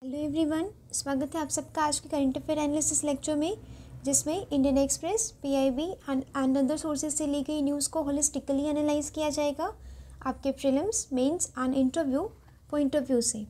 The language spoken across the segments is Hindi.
हेलो एवरीवन, स्वागत है आप सबका आज के करंट अफेयर एनालिसिस लेक्चर में, जिसमें Indian express, PIB and other sources से ली गई न्यूज़ को होलिस्टिकली एनालाइज किया जाएगा आपके prelims, mains and interview point of view से।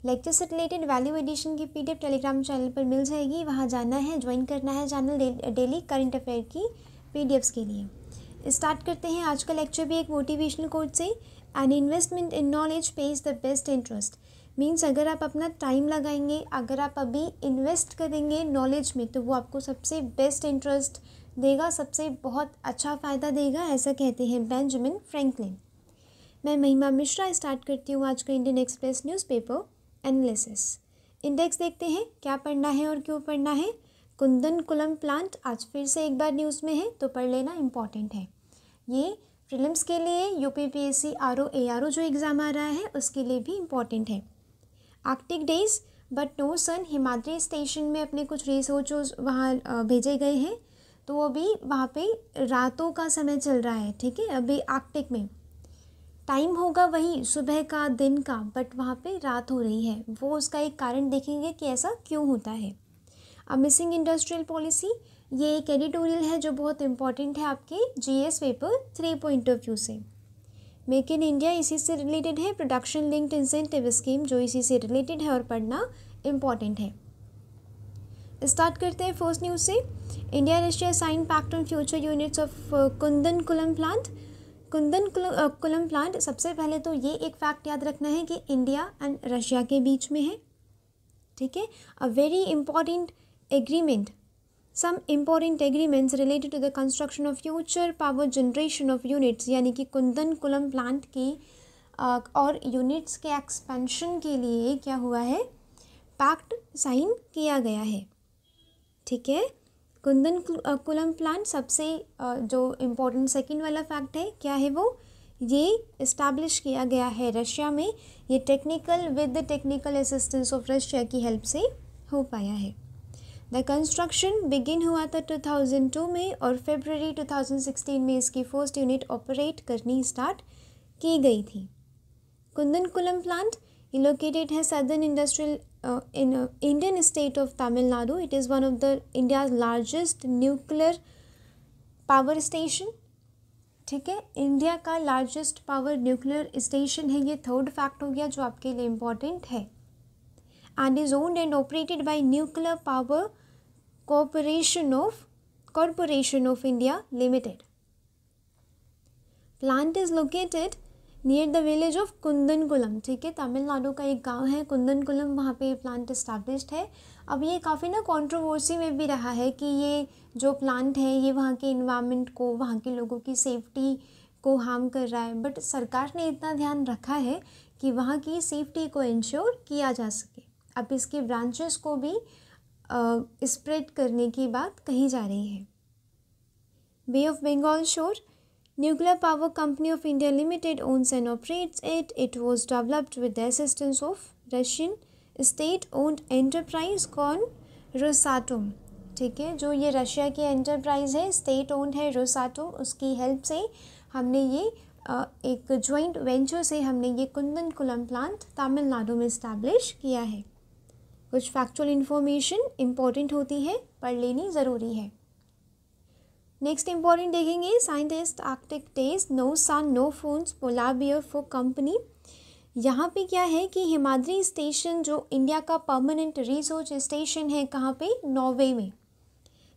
लेक्चर से रिलेटेड वैल्यू एडिशन की पीडीएफ टेलीग्राम चैनल पर मिल जाएगी, वहाँ जाना है, ज्वाइन करना है चैनल डेली करंट अफेयर की पीडीएफ्स के लिए। स्टार्ट करते हैं आज का लेक्चर भी एक मोटिवेशनल कोट से। An investment in knowledge page the best interest. Means अगर आप अपना टाइम लगाएंगे, अगर आप अभी इन्वेस्ट करेंगे नॉलेज में, तो वो आपको सबसे बेस्ट इंटरेस्ट देगा, सबसे बहुत अच्छा फ़ायदा देगा, ऐसा कहते हैं बेंजामिन फ्रैंकलिन। मैं महिमा मिश्रा स्टार्ट करती हूँ आज का Indian express newspaper analysis. Index देखते हैं क्या पढ़ना है और क्यों पढ़ना है। कुंदनकुलम प्लांट आज फिर से एक बार न्यूज़ में है, तो पढ़ लेना इम्पॉर्टेंट है। ये प्रीलिम्स के लिए यूपीपीएससी आरओ एआरओ जो एग्ज़ाम आ रहा है उसके लिए भी इम्पॉर्टेंट है। Arctic days but no sun, Himadri station में अपने कुछ रिसर्चर्स वहाँ भेजे गए हैं, तो अभी वहाँ पे रातों का समय चल रहा है। ठीक है, अभी आर्कटिक में टाइम होगा वही सुबह का, दिन का, बट वहाँ पे रात हो रही है। वो उसका एक कारण देखेंगे कि ऐसा क्यों होता है। अ मिसिंग इंडस्ट्रियल पॉलिसी, ये एक एडिटोरियल है जो बहुत इंपॉर्टेंट है आपके GS paper 3 point of view से। मेक इन इंडिया इसी से रिलेटेड है। प्रोडक्शन लिंक्ड इंसेंटिव स्कीम जो इसी से रिलेटेड है और पढ़ना इम्पॉर्टेंट है। स्टार्ट करते हैं फर्स्ट न्यूज़ से। India Russia sign pact on future units of Kudankulam plant. Kudankulam plant, सबसे पहले तो ये एक फैक्ट याद रखना है कि इंडिया एंड रशिया के बीच में है। ठीक है, a very important agreement, some important agreements related to the construction of future power generation of units, यानी कि कुंदनकुलम प्लांट की और यूनिट्स के एक्सपेंशन के लिए क्या हुआ है, पैक्ट साइन किया गया है। ठीक है, कुंदनकुलम प्लांट सबसे जो इम्पोर्टेंट सेकंड वाला फैक्ट है, क्या है वो, ये इस्टेब्लिश किया गया है रशिया में। ये technical with the technical assistance of Russia की हेल्प से हो पाया है। द कंस्ट्रक्शन बिगिन हुआ था 2002 में और फरवरी 2016 में इसकी फर्स्ट यूनिट ऑपरेट करनी स्टार्ट की गई थी। कुंदनकुलम प्लांट लोकेटेड है southern industrial in Indian state of Tamil Nadu. It is one of the India's largest nuclear power station. ठीक है, इंडिया का लार्जेस्ट पावर न्यूक्लियर स्टेशन है। ये थर्ड फैक्ट हो गया जो आपके लिए इम्पॉर्टेंट है। And is owned and operated by Nuclear Power Corporation of India Limited. Plant is located near the village of कुंदनकुलम। ठीक है, तमिलनाडु का एक गांव है कुंदनकुलम, वहाँ पे प्लांट इस्टेब्लिश्ड है। अब ये काफ़ी ना कंट्रोवर्सी में भी रहा है कि ये जो प्लांट है ये वहाँ के इन्वायरमेंट को, वहाँ के लोगों की सेफ्टी को हार्म कर रहा है, बट सरकार ने इतना ध्यान रखा है कि वहाँ की सेफ्टी को इंश्योर किया जा सके। अब इसके ब्रांचेस को भी स्प्रेड करने की बात कही जा रही है। बे of Bengal shore, nuclear power company of India limited owns and operates it. It was developed with the assistance of Russian state owned enterprise कॉन रोसाटोम। ठीक है, जो ये रशिया की एंटरप्राइज है, स्टेट ओन्ड है रोसाटोम, उसकी हेल्प से हमने ये एक ज्वाइंट वेंचर से हमने ये कुंदनकुलम प्लांट तमिलनाडु में इस्टेब्लिश किया है। कुछ फैक्चुअल इन्फॉर्मेशन इंपॉर्टेंट होती है, पढ़ लेनी ज़रूरी है। नेक्स्ट इंपॉर्टेंट देखेंगे, scientist Arctic days, no sun no phones, polar bear for company. यहाँ पे क्या है कि हिमाद्री स्टेशन जो इंडिया का परमानेंट रिसर्च स्टेशन है, कहाँ पे, नॉर्वे में।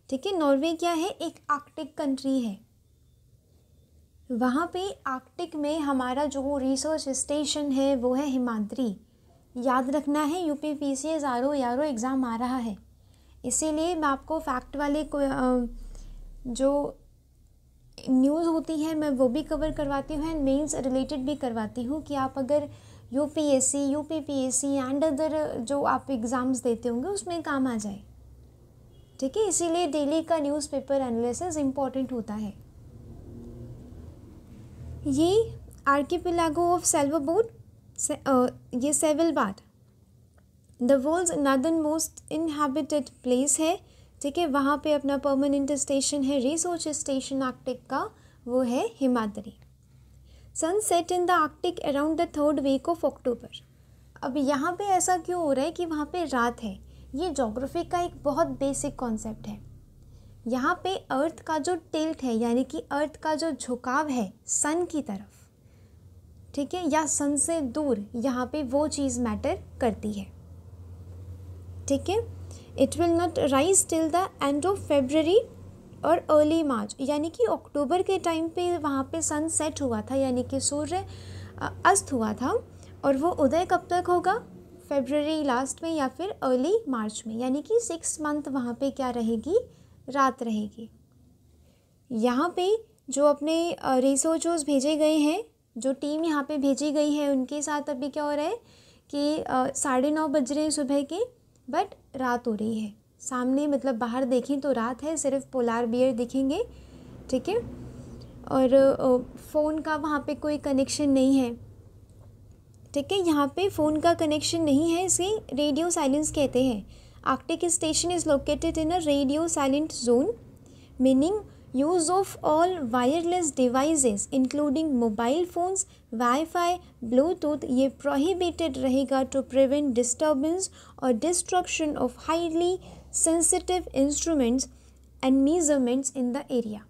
ठीक है, नॉर्वे क्या है, एक आर्कटिक कंट्री है। वहाँ पे आर्कटिक में हमारा जो रिसर्च स्टेशन है वो है हिमाद्री। याद रखना है, यूपीपीसीएस आरओ एआरओ एग्ज़ाम आ रहा है, इसीलिए मैं आपको फैक्ट वाले को जो न्यूज़ होती है मैं वो भी कवर करवाती हूँ एंड मेंस रिलेटेड भी करवाती हूँ कि आप अगर यूपीएससी, यूपीपीएससी एंड अदर जो आप एग्ज़ाम्स देते होंगे उसमें काम आ जाए। ठीक है, इसीलिए डेली का न्यूज़पेपर एनालिसिस इम्पॉर्टेंट होता है। ये आर्किपेलागो ऑफ सेल्वरबोर्ड, ये Svalbard the world's northernmost inhabited place है। ठीक है, वहाँ पे अपना परमानेंट स्टेशन है, रिसर्च स्टेशन आर्कटिक का, वो है Himadri. Sun set in the Arctic around the third week of October. अब यहाँ पे ऐसा क्यों हो रहा है कि वहाँ पे रात है? ये ज्योग्राफी का एक बहुत बेसिक कॉन्सेप्ट है। यहाँ पे अर्थ का जो टिल्ट है, यानी कि अर्थ का जो झुकाव है सन की तरफ, ठीक है, या सन से दूर, यहाँ पे वो चीज़ मैटर करती है, ठीक है। It will not rise till the end of February और अर्ली मार्च, यानी कि अक्टूबर के टाइम पे वहाँ पे सन सेट हुआ था, यानी कि सूर्य अस्त हुआ था, और वो उदय कब तक होगा? फेब्रवरी लास्ट में या फिर अर्ली मार्च में, यानी कि 6 मंथ वहाँ पे क्या रहेगी? रात रहेगी। यहाँ पे जो अपने रिसर्चर्स भेजे गए हैं, जो टीम यहाँ पे भेजी गई है, उनके साथ अभी क्या हो रहा है कि 9:30 बज रहे हैं सुबह के, बट रात हो रही है। सामने मतलब बाहर देखें तो रात है, सिर्फ पोलार बियर दिखेंगे, ठीक है। और फ़ोन का वहाँ पे कोई कनेक्शन नहीं है, ठीक है। यहाँ पे फ़ोन का कनेक्शन नहीं है, इसे रेडियो साइलेंस कहते हैं। Arctic station is located in a radio silent zone, meaning use of all wireless devices including mobile phones, wifi, Bluetooth, ये प्रोहिबिटेड रहेगा टू प्रिवेंट डिस्टर्बेंस और destruction of highly sensitive instruments and measurements in the area.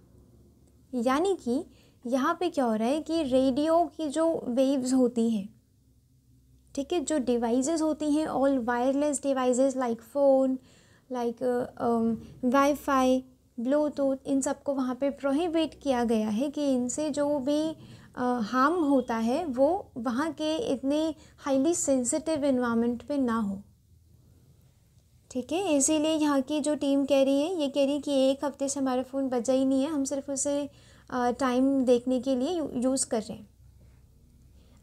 यानी कि यहाँ पे क्या हो रहा है कि रेडियो की जो वेव्स होती हैं, ठीक है, जो डिवाइसेस होती हैं, all wireless devices like phone, like wifi, bluetooth, इन सबको वहाँ पे प्रोहिबिट किया गया है कि इनसे जो भी हार्म होता है वो वहाँ के इतने हाईली सेंसिटिव एनवायरनमेंट पे ना हो, ठीक है। इसीलिए यहाँ की जो टीम कह रही है, ये कह रही है कि 1 हफ्ते से हमारा फ़ोन बजा ही नहीं है, हम सिर्फ उसे टाइम देखने के लिए यूज़ कर रहे हैं।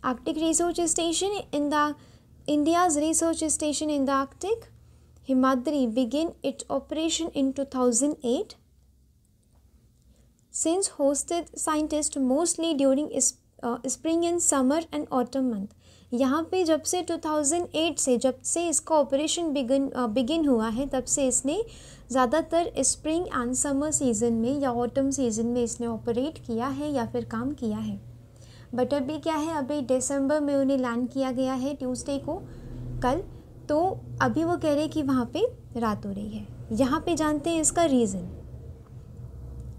Arctic Research Station in the India's research station in the Arctic, Himadri, began its operation in 2008. Since hosted scientists mostly during spring and summer and autumn month. यहाँ पे जब से 2008 से, जब से इसका ऑपरेशन बिगिन हुआ है, तब से इसने ज़्यादातर स्प्रिंग एंड समर सीज़न में या ऑटम सीज़न में इसने ऑपरेट किया है या फिर काम किया है। बट अभी क्या है, अभी दिसंबर में उन्हें लैंड किया गया है ट्यूसडे को, कल। तो अभी वो कह रहे हैं कि वहाँ पे रात हो रही है। यहाँ पे जानते हैं इसका रीज़न।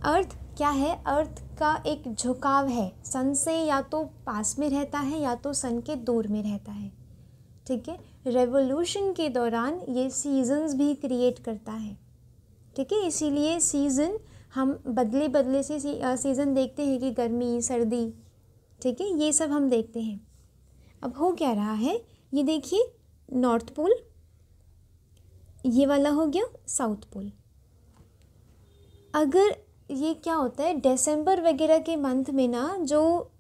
अर्थ क्या है? अर्थ का एक झुकाव है, सन से या तो पास में रहता है या तो सन के दूर में रहता है, ठीक है। रेवोल्यूशन के दौरान ये सीजन्स भी क्रिएट करता है, ठीक है। इसीलिए सीज़न हम बदले बदले से सीज़न देखते हैं कि गर्मी, सर्दी, ठीक है, ये सब हम देखते हैं। अब हो क्या रहा है, ये देखिए, नॉर्थ पोल, ये वाला हो गया साउथ पोल। अगर ये क्या होता है, दिसंबर वगैरह के मंथ में ना जो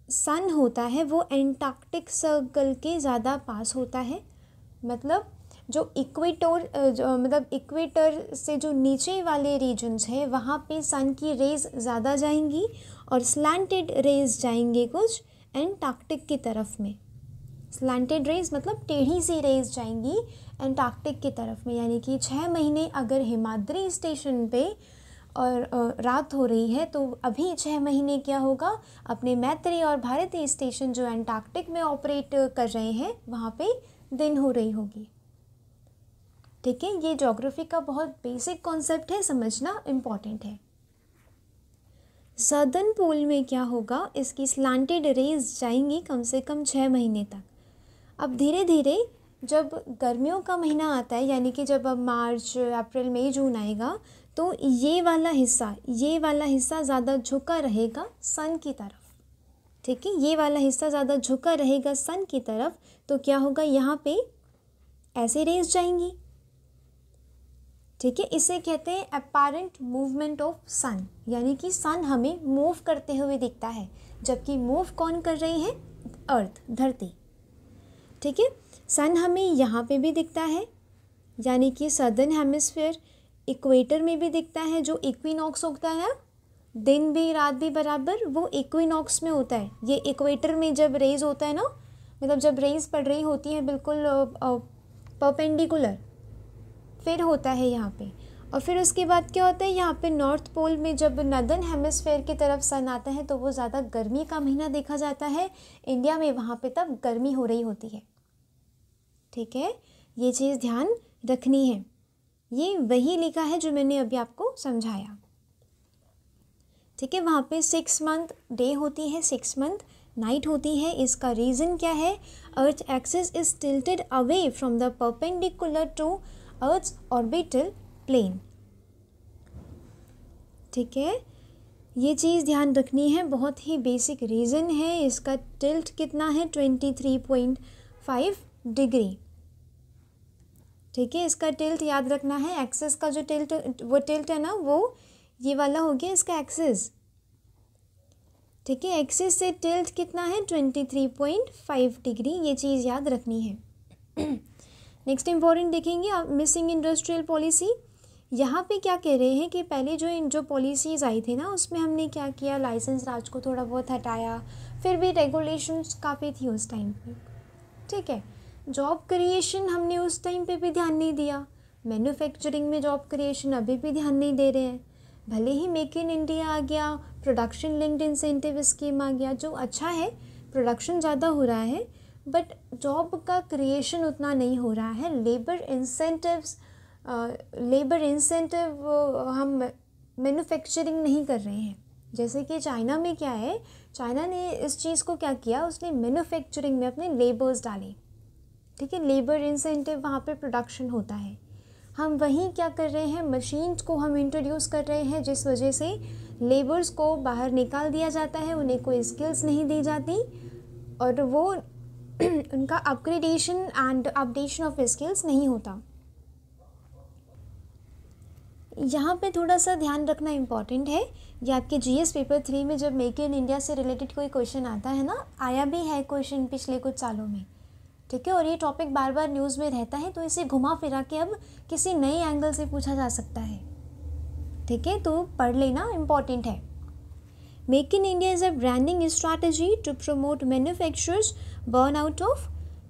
सन होता है वो एंटार्क्टिक सर्कल के ज़्यादा पास होता है, मतलब जो इक्वेटर से जो नीचे वाले रीजन्स हैं वहाँ पे सन की रेज़ ज़्यादा जाएंगी और स्लैंटेड रेज़ जाएंगे कुछ एंटार्क्टिक की तरफ में। स्लैंटेड रेज़ मतलब टेढ़ी सी रेज़ जाएंगी एंटार्क्टिक की तरफ में, यानी कि 6 महीने अगर हिमाद्री स्टेशन पे और रात हो रही है तो अभी 6 महीने क्या होगा, अपने मैत्री और भारती स्टेशन जो एंटार्क्टिक में ऑपरेट कर रहे हैं वहाँ पे दिन हो रही होगी, ठीक है। ये ज्योग्राफी का बहुत बेसिक कॉन्सेप्ट है, समझना इम्पॉर्टेंट है। सदर्न पोल में क्या होगा, इसकी स्लैंटेड रेज जाएंगी कम से कम 6 महीने तक। अब धीरे धीरे जब गर्मियों का महीना आता है, यानी कि जब अब मार्च, अप्रैल, मई, जून आएगा, तो ये वाला हिस्सा ज़्यादा झुका रहेगा सन की तरफ, ठीक है। ये वाला हिस्सा ज़्यादा झुका रहेगा सन की तरफ, तो क्या होगा, यहाँ पे ऐसे रेज जाएंगी, ठीक है। इसे कहते हैं अपैरेंट मूवमेंट ऑफ सन, यानी कि सन हमें मूव करते हुए दिखता है, जबकि मूव कौन कर रही है, अर्थ, धरती, ठीक है। सन हमें यहाँ पे भी दिखता है, यानी कि सदर्न हेमिस्फीयर, इक्वेटर में भी दिखता है। जो इक्विनॉक्स होता है ना, दिन भी रात भी बराबर, वो इक्विनॉक्स में होता है। ये इक्वेटर में जब रेज होता है ना, मतलब जब रेज पड़ रही होती है बिल्कुल परपेंडिकुलर, फिर होता है यहाँ पे। और फिर उसके बाद क्या होता है, यहाँ पे नॉर्थ पोल में जब नदर्न हेमिस्फीयर की तरफ सन आता है तो वो ज़्यादा गर्मी का महीना देखा जाता है इंडिया में, वहाँ पे तब गर्मी हो रही होती है, ठीक है, ये चीज़ ध्यान रखनी है। ये वही लिखा है जो मैंने अभी आपको समझाया, ठीक है। वहाँ पे 6 मंथ डे होती है, 6 मंथ नाइट होती है। इसका रीज़न क्या है? Earth axis is tilted away from the perpendicular to earth orbital plane, ठीक है। ये चीज़ ध्यान रखनी है, बहुत ही बेसिक रीज़न है। इसका टिल्ट कितना है? 23.5 डिग्री, ठीक है। इसका टिल्ट याद रखना है। एक्सिस का जो टिल्ट है ना, वो ये वाला हो गया इसका एक्सिस, ठीक है। एक्सिस से टिल्ट कितना है? 23.5 डिग्री, ये चीज़ याद रखनी है। नेक्स्ट इम्पॉर्टेंट देखेंगे आप, मिसिंग इंडस्ट्रियल पॉलिसी। यहाँ पे क्या कह रहे हैं कि पहले जो पॉलिसीज़ आई थी ना, उसमें हमने क्या किया, लाइसेंस राज को थोड़ा बहुत हटाया, फिर भी रेगुलेशंस काफ़ी थी उस टाइम पे, ठीक है। जॉब क्रिएशन हमने उस टाइम पे भी ध्यान नहीं दिया। मैन्युफैक्चरिंग में जॉब क्रिएशन अभी भी ध्यान नहीं दे रहे हैं। भले ही मेक इन इंडिया आ गया, प्रोडक्शन लिंक्ड इंसेंटिव स्कीम आ गया, जो अच्छा है, प्रोडक्शन ज़्यादा हो रहा है, बट जॉब का क्रिएशन उतना नहीं हो रहा है। लेबर इंसेंटिव हम मैन्युफैक्चरिंग नहीं कर रहे हैं। जैसे कि चाइना में क्या है, चाइना ने इस चीज़ को क्या किया, उसने मैन्युफैक्चरिंग में अपने लेबर्स डाले, ठीक है। लेबर इंसेंटिव वहाँ पे प्रोडक्शन होता है। हम वहीं क्या कर रहे हैं, मशीन्स को हम इंट्रोड्यूस कर रहे हैं, जिस वजह से लेबर्स को बाहर निकाल दिया जाता है, उन्हें कोई स्किल्स नहीं दी जाती, और वो उनका upgradation and updation of skills नहीं होता। यहाँ पे थोड़ा सा ध्यान रखना इम्पॉर्टेंट है। ये आपके जीएस पेपर 3 में जब मेक इन इंडिया से रिलेटेड कोई क्वेश्चन आता है ना, आया भी है क्वेश्चन पिछले कुछ सालों में, ठीक है। और ये टॉपिक बार बार न्यूज़ में रहता है, तो इसे घुमा फिरा के अब किसी नए एंगल से पूछा जा सकता है, ठीक है। तो पढ़ लेना, इम्पॉर्टेंट है। Make in India is a branding strategy to promote manufacturers burn out of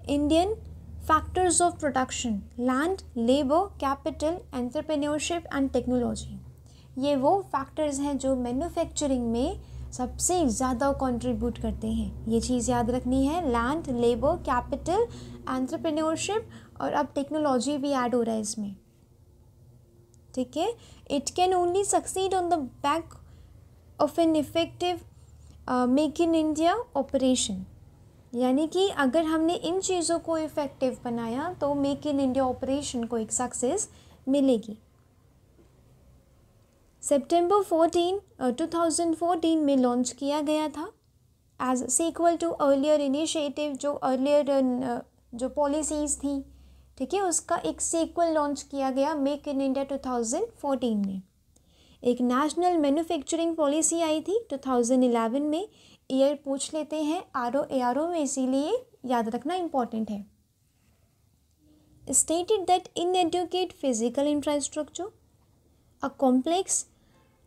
Indian factors of production, land, labour, capital, entrepreneurship and technology. ये वो फैक्टर्स हैं जो मैन्युफैक्चरिंग में सबसे ज़्यादा कंट्रीब्यूट करते हैं। ये चीज़ याद रखनी है, लैंड, लेबर, कैपिटल, एंटरप्रेन्योरशिप, और अब टेक्नोलॉजी भी ऐड हो रहा है इसमें, ठीक है। It can only succeed on the back of an effective make in India operation. यानी कि अगर हमने इन चीज़ों को इफ़ेक्टिव बनाया तो मेक इन इंडिया ऑपरेशन को एक सक्सेस मिलेगी। सितंबर 2014 में लॉन्च किया गया था as sequel to earlier initiative. जो अर्लियर जो पॉलिसीज़ थी, ठीक है, उसका एक सीक्वल लॉन्च किया गया मेक इन इंडिया 2014 में। एक नेशनल मैन्युफैक्चरिंग पॉलिसी आई थी 2011 में। ईयर पूछ लेते हैं ARO में, इसीलिए याद रखना इम्पॉर्टेंट है। Stated that inadequate physical infrastructure, a complex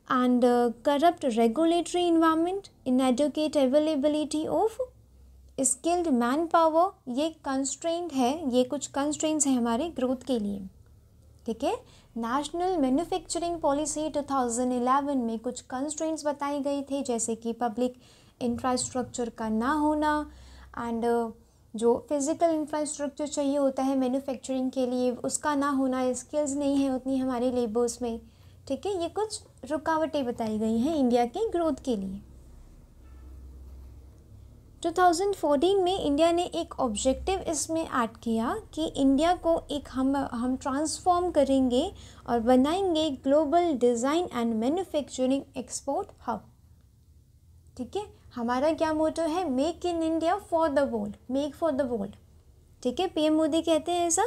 and corrupt regulatory environment, inadequate availability of skilled manpower, ये constraint है, ये कुछ constraints हैं हमारे ग्रोथ के लिए, ठीक है। नेशनल मैन्युफैक्चरिंग पॉलिसी 2011 में कुछ कंस्ट्रेंट्स बताई गई थी, जैसे कि पब्लिक इंफ्रास्ट्रक्चर का ना होना, एंड जो फिज़िकल इंफ्रास्ट्रक्चर चाहिए होता है मैन्युफैक्चरिंग के लिए उसका ना होना, स्किल्स नहीं है उतनी हमारे लेबर्स में, ठीक है। ये कुछ रुकावटें बताई गई हैं इंडिया के ग्रोथ के लिए। 2014 में इंडिया ने एक ऑब्जेक्टिव इसमें ऐड किया कि इंडिया को एक हम ट्रांसफॉर्म करेंगे और बनाएंगे global design and manufacturing export hub, ठीक है। हमारा क्या मोटो है, make in India for the world, make for the world, ठीक है। पीएम मोदी कहते हैं ऐसा,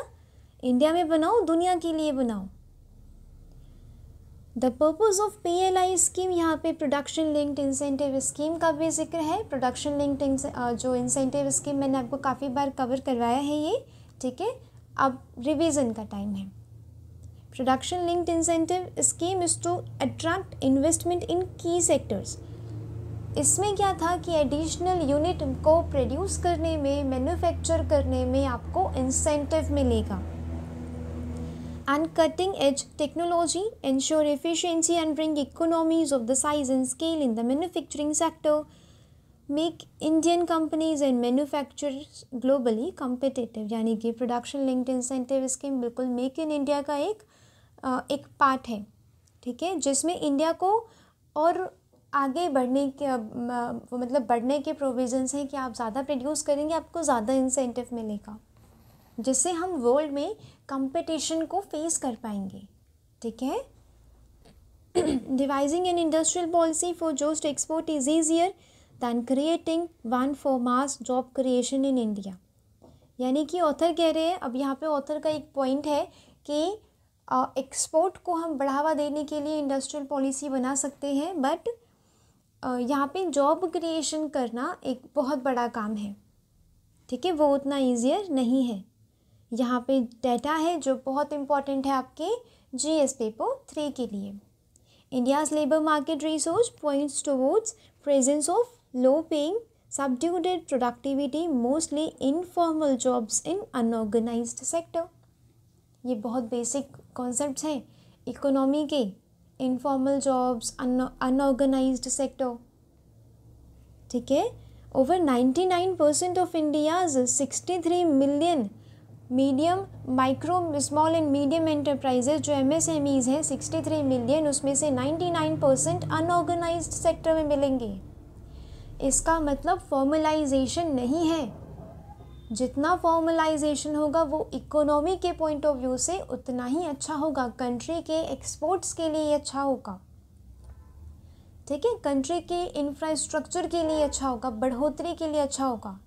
इंडिया में बनाओ, दुनिया के लिए बनाओ। The purpose of PLI scheme, यहाँ पे प्रोडक्शन लिंक्ड इंसेंटिव स्कीम का भी जिक्र है। प्रोडक्शन लिंक्ड जो इंसेंटिव स्कीम मैंने आपको काफ़ी बार कवर करवाया है ये, ठीक है। अब रिवीजन का टाइम है। Production linked incentive scheme is to attract investment in key sectors. इसमें क्या था कि एडिशनल यूनिट को प्रोड्यूस करने में, मैन्युफैक्चर करने में आपको इंसेंटिव मिलेगा। And cutting edge technology ensure efficiency and bring economies of the size and scale in the manufacturing sector. Make Indian companies and manufacturers globally competitive, यानी कि प्रोडक्शन लिंक्ड इंसेंटिव स्कीम बिल्कुल मेक इन इंडिया का एक पार्ट है, ठीक है, जिसमें इंडिया को और आगे बढ़ने के मतलब बढ़ने के प्रोविजंस हैं कि आप ज़्यादा प्रोड्यूस करेंगे आपको ज़्यादा इंसेंटिव मिलेगा, जिससे हम वर्ल्ड में कंपटीशन को फेस कर पाएंगे, ठीक है। Devising an industrial policy for boost export is easier than creating one for mass job creation in India. यानी कि ऑथर कह रहे हैं, अब यहाँ पे ऑथर का एक पॉइंट है कि एक्सपोर्ट को हम बढ़ावा देने के लिए इंडस्ट्रियल पॉलिसी बना सकते हैं, बट यहाँ पे जॉब क्रिएशन करना एक बहुत बड़ा काम है, ठीक है, वो उतना ईजियर नहीं है। यहाँ पे डेटा है जो बहुत इम्पॉर्टेंट है आपके GS पेपर 3 के लिए। India's labour market resource points towards presence of low paying subdued productivity mostly informal jobs in unorganised sector. ये बहुत बेसिक कॉन्सेप्ट्स हैं इकोनॉमी के, इनफॉर्मल जॉब्स, अनऑर्गेनाइज्ड सेक्टर, ठीक है। Over 99% of India's 63 million medium micro small and medium enterprises जो MSMEs हैं 63 मिलियन, उसमें से 99% अनऑर्गेनाइज्ड सेक्टर में मिलेंगे। इसका मतलब फॉर्मलाइजेशन नहीं है, जितना फॉर्मलाइजेशन होगा वो इकोनॉमी के पॉइंट ऑफ व्यू से उतना ही अच्छा होगा, कंट्री के एक्सपोर्ट्स के लिए अच्छा होगा, ठीक है, कंट्री के इंफ्रास्ट्रक्चर के लिए अच्छा होगा, बढ़ोतरी के लिए अच्छा होगा।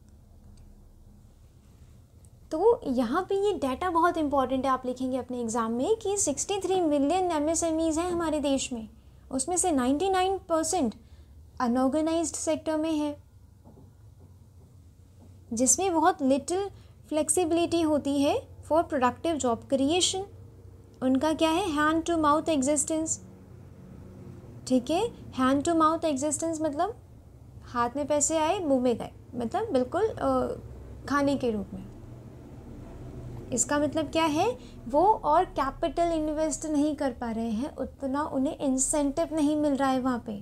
तो यहाँ पे ये डाटा बहुत इंपॉर्टेंट है, आप लिखेंगे अपने एग्ज़ाम में कि 63 मिलियन MSMEs हैं हमारे देश में, उसमें से 99% अनऑर्गेनाइज्ड सेक्टर में है, जिसमें बहुत लिटिल फ्लेक्सिबिलिटी होती है फॉर प्रोडक्टिव जॉब क्रिएशन। उनका क्या है, हैंड टू माउथ एग्जिस्टेंस, ठीक है, हैंड टू माउथ एग्जिस्टेंस मतलब हाथ में पैसे आए मुंह में गए, मतलब बिल्कुल खाने के रूप में। इसका मतलब क्या है, वो और कैपिटल इन्वेस्ट नहीं कर पा रहे हैं, उतना उन्हें इंसेंटिव नहीं मिल रहा है वहाँ पे,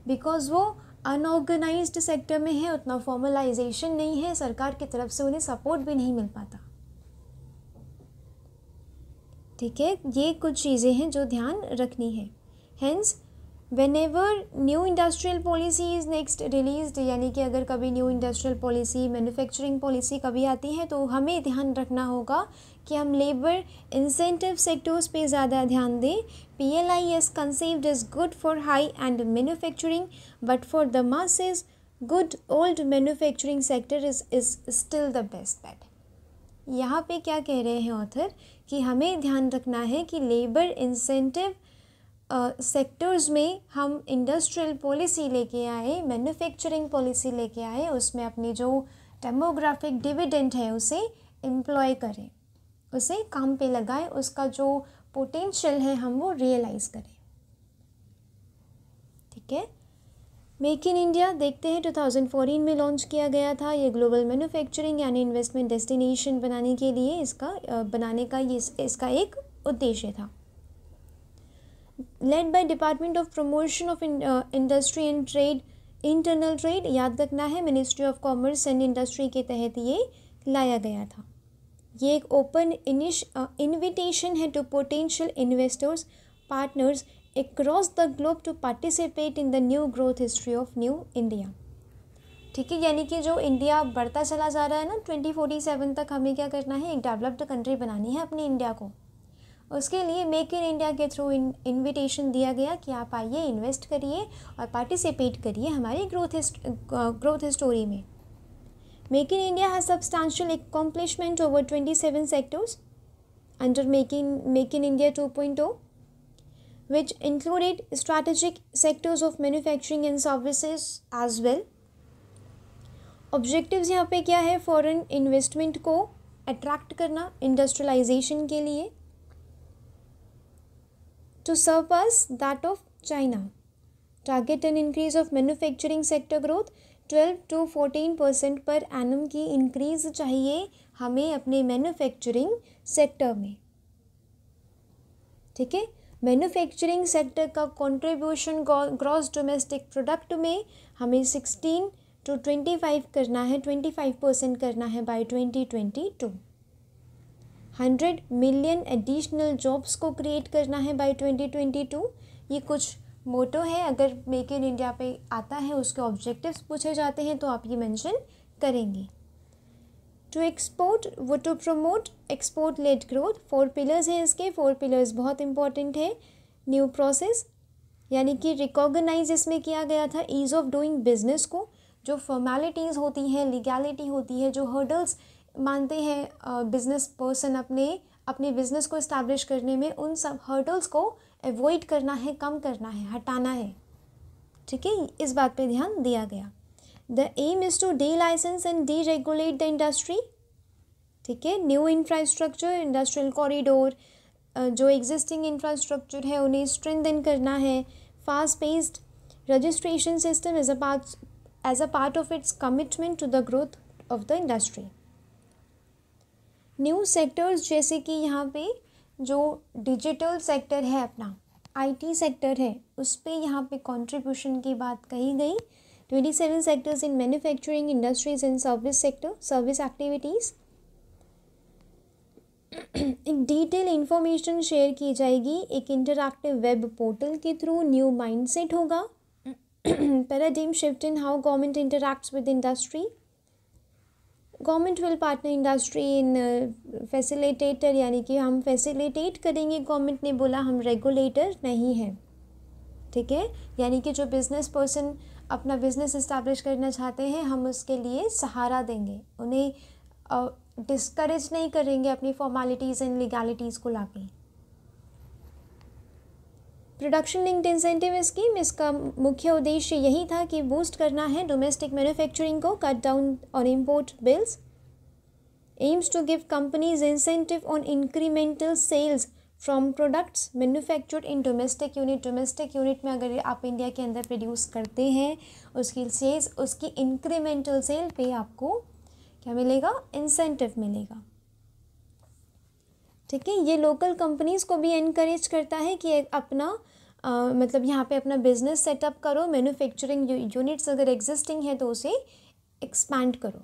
बिकॉज वो अनऑर्गेनाइज्ड सेक्टर में है, उतना फॉर्मलाइजेशन नहीं है, सरकार की तरफ से उन्हें सपोर्ट भी नहीं मिल पाता, ठीक है। ये कुछ चीज़ें हैं जो ध्यान रखनी है। Hence whenever new industrial policy is next released, यानी कि अगर कभी new industrial policy, manufacturing policy कभी आती है तो हमें ध्यान रखना होगा कि हम लेबर इंसेंटिव सेक्टर्स पे ज़्यादा ध्यान दें। PLI is conceived as good for high-end manufacturing, but for the masses, good old manufacturing sector is still the best bet. यहाँ पे क्या कह रहे हैं ऑथर कि हमें ध्यान रखना है कि लेबर इंसेंटिव सेक्टर्स में हम इंडस्ट्रियल पॉलिसी लेके आए, मैन्युफैक्चरिंग पॉलिसी लेके आए, उसमें अपनी जो डेमोग्राफिक डिविडेंड है उसे एम्प्लॉय करें, उसे काम पे लगाएं, उसका जो पोटेंशियल है हम वो रियलाइज़ करें, ठीक है। मेक इन इंडिया देखते हैं 2014 में लॉन्च किया गया था। ये ग्लोबल मैन्युफैक्चरिंग यानी इन्वेस्टमेंट डेस्टिनेशन बनाने के लिए इसका एक उद्देश्य था। Led by department of promotion of industry and trade, internal trade, याद रखना है ministry of commerce and industry के तहत ये लाया गया था। ये एक ओपन इन्विटेशन है to potential investors partners across the globe to participate in the new growth history of new India, ठीक है। यानी कि जो इंडिया बढ़ता चला जा रहा है ना, 2047 तक हमें क्या करना है, एक डेवलप्ड कंट्री बनानी है अपनी इंडिया को। उसके लिए मेक इन इंडिया के थ्रू इन्विटेशन दिया गया कि आप आइए, इन्वेस्ट करिए और पार्टिसिपेट करिए हमारी ग्रोथ स्टोरी में। Make in India has substantial accomplishment over 27 sectors under make in India 2.0, which included strategic sectors of manufacturing and services as well. Objectives यहाँ पे क्या है, फॉरेन इन्वेस्टमेंट को अट्रैक्ट करना इंडस्ट्रियलाइजेशन के लिए, to surpass that of China, target an increase of manufacturing sector growth 12 to 14% per annum की इंक्रीज चाहिए हमें अपने मैन्युफैक्चरिंग सेक्टर में, ठीक है। मैन्युफैक्चरिंग सेक्टर का कंट्रीब्यूशन ग्रॉस डोमेस्टिक प्रोडक्ट में हमें 16 तो 25 करना है, 25% करना है बाय 2022। 100 मिलियन एडिशनल जॉब्स को क्रिएट करना है बाय 2022। ये कुछ मोटो है, अगर मेक इन इंडिया पे आता है उसके ऑब्जेक्टिव्स पूछे जाते हैं तो आप ये मेंशन करेंगे। टू एक्सपोर्ट वो to promote export led growth. 4 pillars हैं इसके, 4 पिलर्स बहुत इंपॉर्टेंट है। न्यू प्रोसेस यानी कि रिकॉग्नाइज इसमें किया गया था ईज ऑफ डूइंग बिजनेस को, जो फॉर्मेलिटीज़ होती हैं, लीगैलिटी होती है, जो हर्डल्स मानते हैं बिजनेस पर्सन अपने बिजनेस को इस्टेब्लिश करने में, उन सब हर्डल्स को अवॉइड करना है, कम करना है, हटाना है। ठीक है, इस बात पे ध्यान दिया गया। The aim is to delicense and deregulate the industry. ठीक है, न्यू इंफ्रास्ट्रक्चर, इंडस्ट्रियल कॉरिडोर, जो एग्जिस्टिंग इंफ्रास्ट्रक्चर है उन्हें स्ट्रेंथन करना है। Fast paced registration system as a part of its commitment to the growth of the industry. New sectors, जैसे कि यहाँ पे जो डिजिटल सेक्टर है अपना, आईटी सेक्टर है, उस पे यहाँ पे कंट्रीब्यूशन की बात कही गई। 27 sectors in manufacturing, industries and service sector, service activities. एक डिटेल इंफॉर्मेशन शेयर की जाएगी एक इंटरैक्टिव वेब पोर्टल के थ्रू। न्यू माइंडसेट होगा। Paradigm shift in how government interacts with industry. Government will partner industry in facilitator, यानी कि हम फैसिलिटेट करेंगे। गवर्नमेंट ने बोला, हम रेगुलेटर नहीं हैं। ठीक है, यानी कि जो बिजनेस पर्सन अपना बिजनेस इस्टेब्लिश करना चाहते हैं, हम उसके लिए सहारा देंगे, उन्हें डिस्करेज नहीं करेंगे अपनी फॉर्मेलिटीज़ एंड लीगैलिटीज़ को लाके। प्रोडक्शन लिंक्ड इंसेंटिव स्कीम, इसका मुख्य उद्देश्य यही था कि बूस्ट करना है डोमेस्टिक मैन्युफैक्चरिंग को, cut down on import bills. Aims to give companies incentive on incremental sales from products manufactured in domestic unit. Domestic unit में अगर आप इंडिया के अंदर प्रोड्यूस करते हैं, उसकी सेल्स, उसकी इंक्रीमेंटल सेल पे आपको क्या मिलेगा? इंसेंटिव मिलेगा। ठीक है, ये लोकल कंपनीज़ को भी इनकरेज करता है कि अपना मतलब यहाँ पे अपना बिजनेस सेटअप करो। मैन्युफैक्चरिंग यूनिट्स अगर एग्जिस्टिंग है तो उसे एक्सपैंड करो।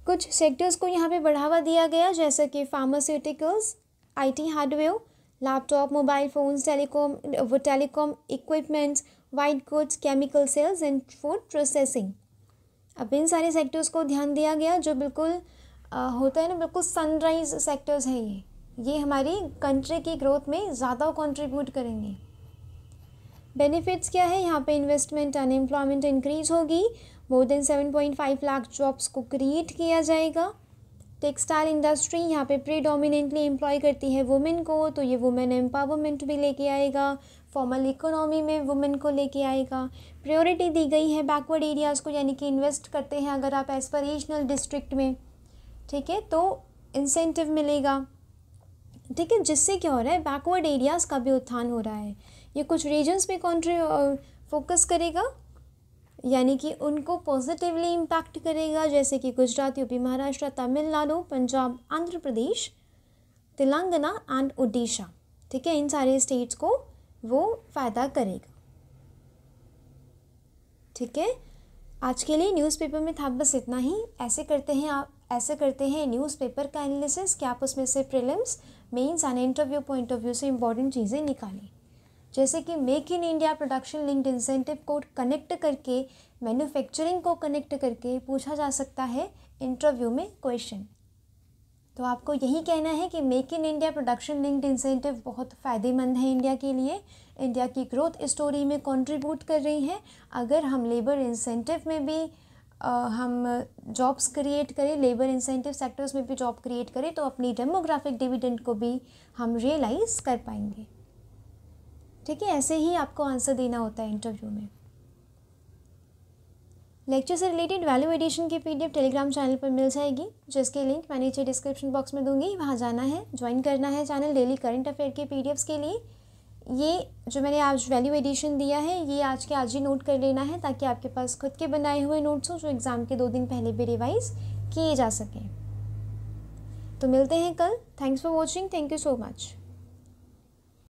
कुछ सेक्टर्स को यहाँ पे बढ़ावा दिया गया, जैसे कि pharmaceuticals, IT hardware, laptop, mobile phones, telecom equipments, white goods, chemical cells and food processing. अब इन सारे सेक्टर्स को ध्यान दिया गया, जो बिल्कुल होता है ना, बिल्कुल सनराइज सेक्टर्स हैं। ये हमारी कंट्री की ग्रोथ में ज़्यादा कंट्रीब्यूट करेंगे। बेनिफिट्स क्या है यहाँ पे? इन्वेस्टमेंट, अनएम्प्लॉयमेंट इंक्रीज होगी, मोर देन 7.5 लाख जॉब्स को क्रिएट किया जाएगा। टेक्सटाइल इंडस्ट्री यहाँ पे प्रीडोमिनेंटली एम्प्लॉय करती है वुमेन को, तो ये वुमेन एम्पावरमेंट भी लेके आएगा, फॉर्मल इकोनॉमी में वुमेन को लेके आएगा। प्रायोरिटी दी गई है बैकवर्ड एरियाज़ को, यानी कि इन्वेस्ट करते हैं अगर आप एस्पिरेशनल डिस्ट्रिक्ट में, ठीक है, तो इंसेंटिव मिलेगा। ठीक है, जिससे क्या हो रहा है, बैकवर्ड एरियाज़ का भी उत्थान हो रहा है। ये कुछ रीजन्स पे फोकस करेगा, यानी कि उनको पॉजिटिवली इम्पैक्ट करेगा, जैसे कि गुजरात, यूपी, महाराष्ट्र, तमिलनाडु, पंजाब, आंध्र प्रदेश, तेलंगाना एंड उड़ीसा। ठीक है, इन सारे स्टेट्स को वो फ़ायदा करेगा। ठीक है, आज के लिए न्यूज़पेपर में था बस इतना ही। ऐसे करते हैं न्यूज़पेपर का एनालिसिस कि आप उसमें से prelims, mains and interview point of view से इंपॉर्टेंट चीज़ें निकालें, जैसे कि make in India production linked incentive को कनेक्ट करके, मैन्युफैक्चरिंग को कनेक्ट करके पूछा जा सकता है इंटरव्यू में क्वेश्चन। तो आपको यही कहना है कि make in India production linked incentive बहुत फ़ायदेमंद है इंडिया के लिए, इंडिया की ग्रोथ स्टोरी में कंट्रीब्यूट कर रही है। अगर हम लेबर इंसेंटिव में भी हम जॉब्स क्रिएट करें, लेबर इंसेंटिव सेक्टर्स में भी जॉब क्रिएट करें, तो अपनी डेमोग्राफिक डिविडेंड को भी हम रियलाइज़ कर पाएंगे। ठीक है, ऐसे ही आपको आंसर देना होता है इंटरव्यू में। लेक्चर से रिलेटेड वैल्यू एडिशन की पीडीएफ टेलीग्राम चैनल पर मिल जाएगी, जिसके लिंक मैं नीचे डिस्क्रिप्शन बॉक्स में दूंगी। वहाँ जाना है, ज्वाइन करना है चैनल डेली करंट अफेयर के पीडीएफ्स के लिए। ये जो मैंने आज वैल्यू एडिशन दिया है, ये आज के आज ही नोट कर लेना है, ताकि आपके पास खुद के बनाए हुए नोट्स हो, जो एग्ज़ाम के 2 दिन पहले भी रिवाइज किए जा सकें। तो मिलते हैं कल। Thanks for watching. Thank you so much.